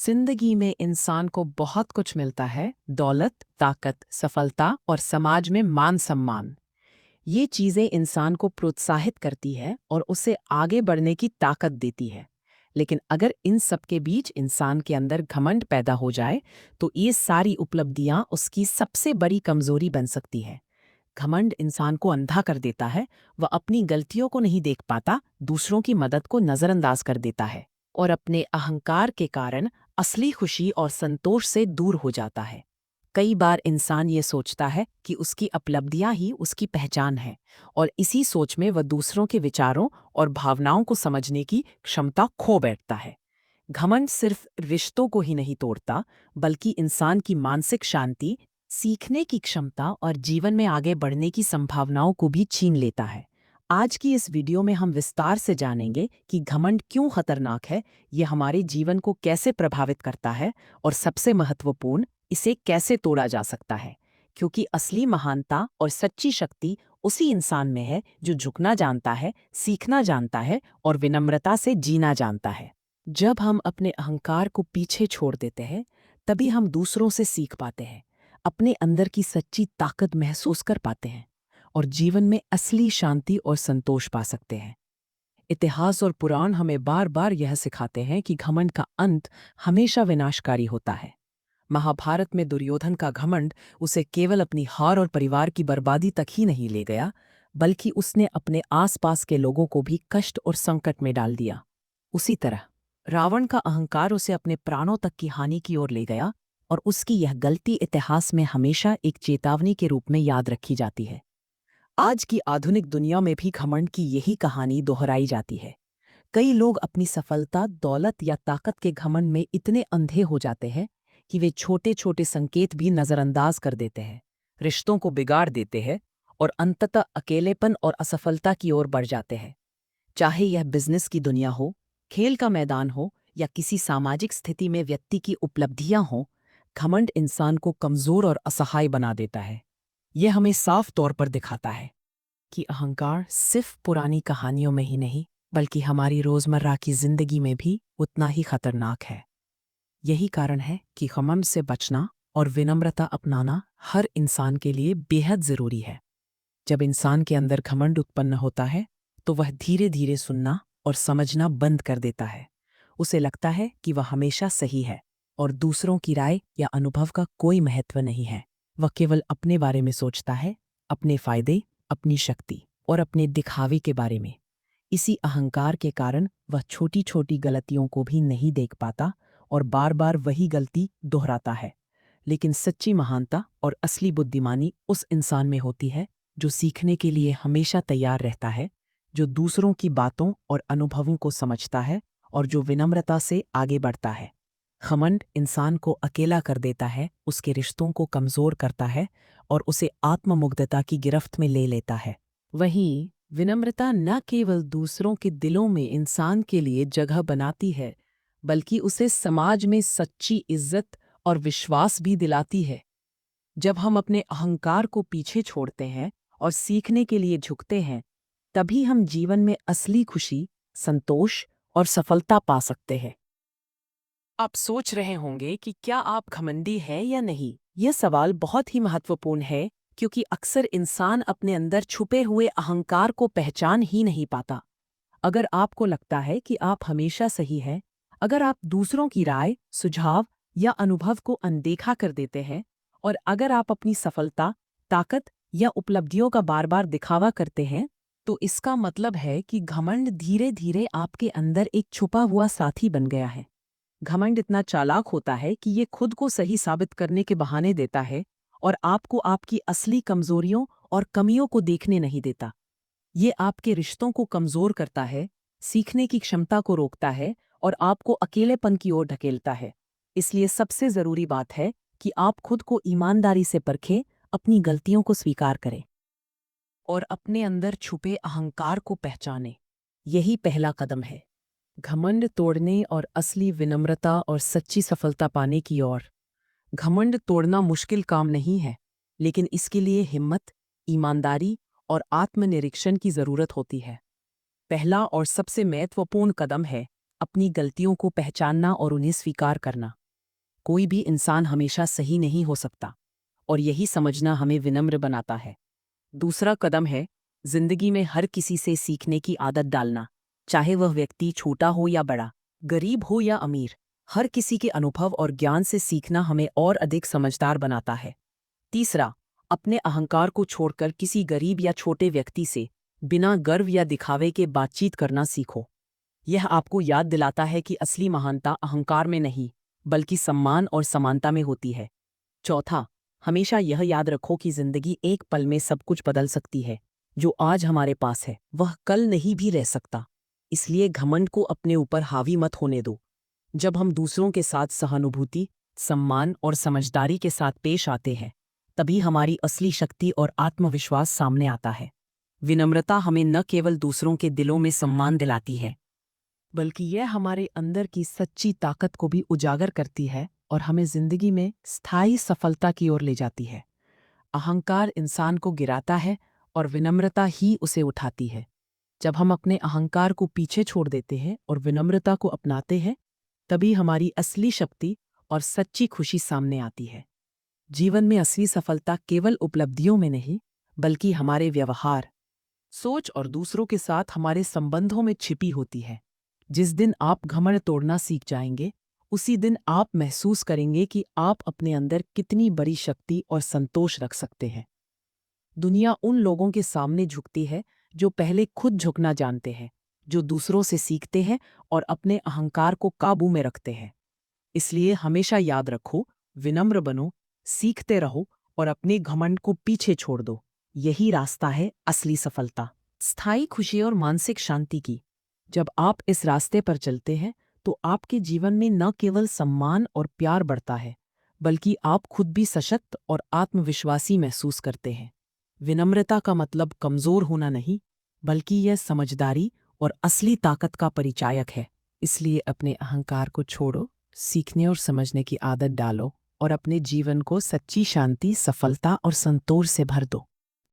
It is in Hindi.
जिंदगी में इंसान को बहुत कुछ मिलता है। दौलत, ताकत, सफलता और समाज में मान सम्मान। ये चीजें इंसान को प्रोत्साहित करती है और उसे आगे बढ़ने की ताकत देती है। लेकिन अगर इन सब के बीच इंसान के अंदर घमंड पैदा हो जाए तो ये सारी उपलब्धियां उसकी सबसे बड़ी कमजोरी बन सकती है। घमंड इंसान को अंधा कर देता है। वह अपनी गलतियों को नहीं देख पाता, दूसरों की मदद को नजरअंदाज कर देता है और अपने अहंकार के कारण असली खुशी और संतोष से दूर हो जाता है। कई बार इंसान ये सोचता है कि उसकी उपलब्धियां ही उसकी पहचान है और इसी सोच में वह दूसरों के विचारों और भावनाओं को समझने की क्षमता खो बैठता है। घमंड सिर्फ रिश्तों को ही नहीं तोड़ता, बल्कि इंसान की मानसिक शांति, सीखने की क्षमता और जीवन में आगे बढ़ने की संभावनाओं को भी छीन लेता है। आज की इस वीडियो में हम विस्तार से जानेंगे कि घमंड क्यों खतरनाक है, ये हमारे जीवन को कैसे प्रभावित करता है और सबसे महत्वपूर्ण, इसे कैसे तोड़ा जा सकता है। क्योंकि असली महानता और सच्ची शक्ति उसी इंसान में है जो झुकना जानता है, सीखना जानता है और विनम्रता से जीना जानता है। जब हम अपने अहंकार को पीछे छोड़ देते हैं, तभी हम दूसरों से सीख पाते हैं, अपने अंदर की सच्ची ताकत महसूस कर पाते हैं और जीवन में असली शांति और संतोष पा सकते हैं। इतिहास और पुराण हमें बार बार यह सिखाते हैं कि घमंड का अंत हमेशा विनाशकारी होता है। महाभारत में दुर्योधन का घमंड उसे केवल अपनी हार और परिवार की बर्बादी तक ही नहीं ले गया, बल्कि उसने अपने आसपास के लोगों को भी कष्ट और संकट में डाल दिया। उसी तरह रावण का अहंकार उसे अपने प्राणों तक की हानि की ओर ले गया और उसकी यह गलती इतिहास में हमेशा एक चेतावनी के रूप में याद रखी जाती है। आज की आधुनिक दुनिया में भी घमंड की यही कहानी दोहराई जाती है। कई लोग अपनी सफलता, दौलत या ताकत के घमंड में इतने अंधे हो जाते हैं कि वे छोटे छोटे संकेत भी नजरअंदाज कर देते हैं, रिश्तों को बिगाड़ देते हैं और अंततः अकेलेपन और असफलता की ओर बढ़ जाते हैं। चाहे यह बिजनेस की दुनिया हो, खेल का मैदान हो या किसी सामाजिक स्थिति में व्यक्ति की उपलब्धियां हों, घमंड इंसान को कमजोर और असहाय बना देता है। यह हमें साफ तौर पर दिखाता है कि अहंकार सिर्फ पुरानी कहानियों में ही नहीं, बल्कि हमारी रोजमर्रा की जिंदगी में भी उतना ही खतरनाक है। यही कारण है कि घमंड से बचना और विनम्रता अपनाना हर इंसान के लिए बेहद जरूरी है। जब इंसान के अंदर घमंड उत्पन्न होता है, तो वह धीरे धीरे सुनना और समझना बंद कर देता है। उसे लगता है कि वह हमेशा सही है और दूसरों की राय या अनुभव का कोई महत्व नहीं है। वह केवल अपने बारे में सोचता है, अपने फायदे, अपनी शक्ति और अपने दिखावे के बारे में। इसी अहंकार के कारण वह छोटी छोटी गलतियों को भी नहीं देख पाता और बार बार वही गलती दोहराता है। लेकिन सच्ची महानता और असली बुद्धिमानी उस इंसान में होती है जो सीखने के लिए हमेशा तैयार रहता है, जो दूसरों की बातों और अनुभवों को समझता है और जो विनम्रता से आगे बढ़ता है। घमंड इंसान को अकेला कर देता है, उसके रिश्तों को कमजोर करता है और उसे आत्ममुग्धता की गिरफ्त में ले लेता है। वहीं विनम्रता न केवल दूसरों के दिलों में इंसान के लिए जगह बनाती है, बल्कि उसे समाज में सच्ची इज्जत और विश्वास भी दिलाती है। जब हम अपने अहंकार को पीछे छोड़ते हैं और सीखने के लिए झुकते हैं, तभी हम जीवन में असली खुशी, संतोष और सफलता पा सकते हैं। आप सोच रहे होंगे कि क्या आप घमंडी हैं या नहीं? यह सवाल बहुत ही महत्वपूर्ण है, क्योंकि अक्सर इंसान अपने अंदर छुपे हुए अहंकार को पहचान ही नहीं पाता। अगर आपको लगता है कि आप हमेशा सही हैं, अगर आप दूसरों की राय, सुझाव या अनुभव को अनदेखा कर देते हैं, और अगर आप अपनी सफलता, ताकत या उपलब्धियों का बार बार दिखावा करते हैं, तो इसका मतलब है कि घमंड धीरे धीरे आपके अंदर एक छुपा हुआ साथी बन गया है। घमंड इतना चालाक होता है कि ये खुद को सही साबित करने के बहाने देता है और आपको आपकी असली कमजोरियों और कमियों को देखने नहीं देता। ये आपके रिश्तों को कमजोर करता है, सीखने की क्षमता को रोकता है और आपको अकेलेपन की ओर ढकेलता है। इसलिए सबसे जरूरी बात है कि आप खुद को ईमानदारी से परखें, अपनी गलतियों को स्वीकार करें और अपने अंदर छुपे अहंकार को पहचानें। यही पहला कदम है घमंड तोड़ने और असली विनम्रता और सच्ची सफलता पाने की ओर। घमंड तोड़ना मुश्किल काम नहीं है, लेकिन इसके लिए हिम्मत, ईमानदारी और आत्मनिरीक्षण की जरूरत होती है। पहला और सबसे महत्वपूर्ण कदम है अपनी गलतियों को पहचानना और उन्हें स्वीकार करना। कोई भी इंसान हमेशा सही नहीं हो सकता, और यही समझना हमें विनम्र बनाता है। दूसरा कदम है जिंदगी में हर किसी से सीखने की आदत डालना, चाहे वह व्यक्ति छोटा हो या बड़ा, गरीब हो या अमीर। हर किसी के अनुभव और ज्ञान से सीखना हमें और अधिक समझदार बनाता है। तीसरा, अपने अहंकार को छोड़कर किसी गरीब या छोटे व्यक्ति से बिना गर्व या दिखावे के बातचीत करना सीखो। यह आपको याद दिलाता है कि असली महानता अहंकार में नहीं, बल्कि सम्मान और समानता में होती है। चौथा, हमेशा यह याद रखो कि जिंदगी एक पल में सब कुछ बदल सकती है। जो आज हमारे पास है वह कल नहीं भी रह सकता। इसलिए घमंड को अपने ऊपर हावी मत होने दो। जब हम दूसरों के साथ सहानुभूति, सम्मान और समझदारी के साथ पेश आते हैं, तभी हमारी असली शक्ति और आत्मविश्वास सामने आता है। विनम्रता हमें न केवल दूसरों के दिलों में सम्मान दिलाती है, बल्कि यह हमारे अंदर की सच्ची ताकत को भी उजागर करती है और हमें जिंदगी में स्थायी सफलता की ओर ले जाती है। अहंकार इंसान को गिराता है और विनम्रता ही उसे उठाती है। जब हम अपने अहंकार को पीछे छोड़ देते हैं और विनम्रता को अपनाते हैं, तभी हमारी असली शक्ति और सच्ची खुशी सामने आती है। जीवन में असली सफलता केवल उपलब्धियों में नहीं, बल्कि हमारे व्यवहार, सोच और दूसरों के साथ हमारे संबंधों में छिपी होती है। जिस दिन आप घमंड तोड़ना सीख जाएंगे, उसी दिन आप महसूस करेंगे कि आप अपने अंदर कितनी बड़ी शक्ति और संतोष रख सकते हैं। दुनिया उन लोगों के सामने झुकती है जो पहले खुद झुकना जानते हैं, जो दूसरों से सीखते हैं और अपने अहंकार को काबू में रखते हैं। इसलिए हमेशा याद रखो, विनम्र बनो, सीखते रहो और अपने घमंड को पीछे छोड़ दो। यही रास्ता है असली सफलता, स्थायी खुशी और मानसिक शांति की। जब आप इस रास्ते पर चलते हैं, तो आपके जीवन में न केवल सम्मान और प्यार बढ़ता है, बल्कि आप खुद भी सशक्त और आत्मविश्वासी महसूस करते हैं। विनम्रता का मतलब कमजोर होना नहीं, बल्कि यह समझदारी और असली ताकत का परिचायक है। इसलिए अपने अहंकार को छोड़ो, सीखने और समझने की आदत डालो और अपने जीवन को सच्ची शांति, सफलता और संतोष से भर दो।